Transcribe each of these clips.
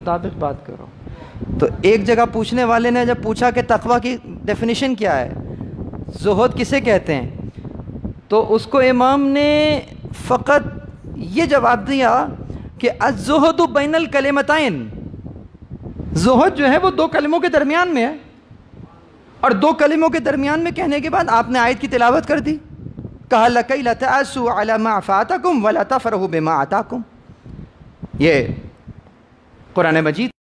مطابق بات کرو. تو ایک جگہ پوچھنے والے نے جب پوچھا کہ تقویٰ کی ڈیفینیشن کیا ہے, زہد کسے کہتے ہیں, تو اس کو امام نے فقط یہ جواب دیا کہ الزہد بین الکلمتین, زہد جو ہے وہ دو کلموں کے درمیان میں ہے. اور دو کلموں کے درمیان میں کہنے کے بعد آپ نے آیت کی تلاوت کر دی, کہا لکی لا تأسوا علی ما فاتکم ولا تفرحوا بما آتاکم. یہ قرآن مجید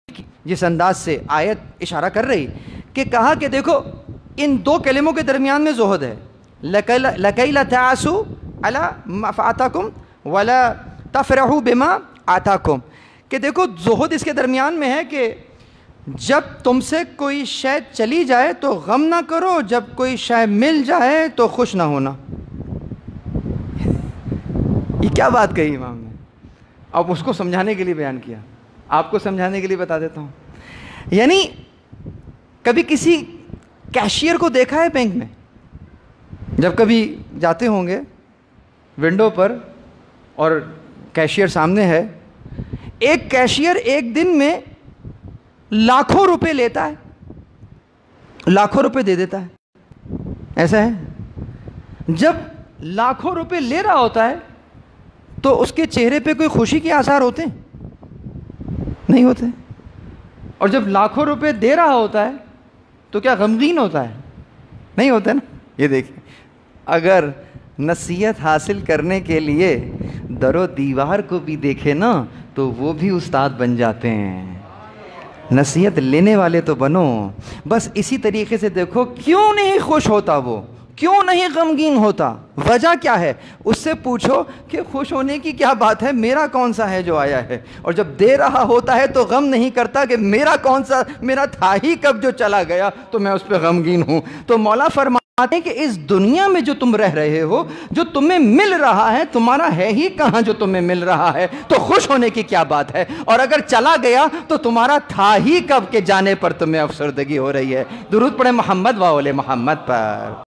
جس انداز سے آیت اشارہ کر رہی کہ کہا کہ دیکھو ان دو کلموں کے درمیان میں زہد ہے, لکی لا تأسوا علی ما فاتکم ولا تفرحوا بما آتاکم, کہ دیکھو زہد اس کے درمیان میں ہے کہ جب تم سے کوئی شے چلی جائے تو غم نہ کرو, جب کوئی شے مل جائے تو خوش نہ ہونا. یہ کیا بات کہی امام نے, اب اس کو سمجھانے کے لیے بیان کیا, آپ کو سمجھانے کے لیے بتا دیتا ہوں. یعنی کبھی کسی کیشیئر کو دیکھا ہے بینک میں, جب کبھی جاتے ہوں گے ونڈو پر اور کیشیئر سامنے ہے, ایک کیشیئر ایک دن میں لاکھوں روپے لیتا ہے, لاکھوں روپے دے دیتا ہے, ایسا ہے. جب لاکھوں روپے لے رہا ہوتا ہے تو اس کے چہرے پہ کوئی خوشی کے آثار ہوتے ہیں؟ نہیں ہوتے. اور جب لاکھوں روپے دے رہا ہوتا ہے تو کیا غمگین ہوتا ہے؟ نہیں ہوتا نا. یہ دیکھیں, اگر نصیحت حاصل کرنے کے لیے در و دیوار کو بھی دیکھے نا تو وہ بھی استاد بن جاتے ہیں. نصیحت لینے والے تو بنو. بس اسی طریقے سے دیکھو کیوں نہیں خوش ہوتا, وہ کیوں نہیں غمگین ہوتا, وجہ کیا ہے, اس سے پوچھو کہ خوش ہونے کی کیا بات ہے, میرا کون سا ہے جو آیا ہے. اور جب دے رہا ہوتا ہے تو غم نہیں کرتا کہ میرا کون سا, میرا تھا ہی کب جو چلا گیا تو میں اس پہ غمگین ہوں. تو مولا فرماتے ہیں کہ اس دنیا میں جو تم رہ رہے ہو, جو تمہیں مل رہا ہے, تمہارا ہے ہی کہاں جو تمہیں مل رہا ہے, تو خوش ہونے کی کیا بات ہے. اور اگر چلا گیا تو تمہارا تھا ہی کب کے جانے پر تمہیں افسردگی ہو رہی ہے. درود پڑھیں محمد و آل محمد پر.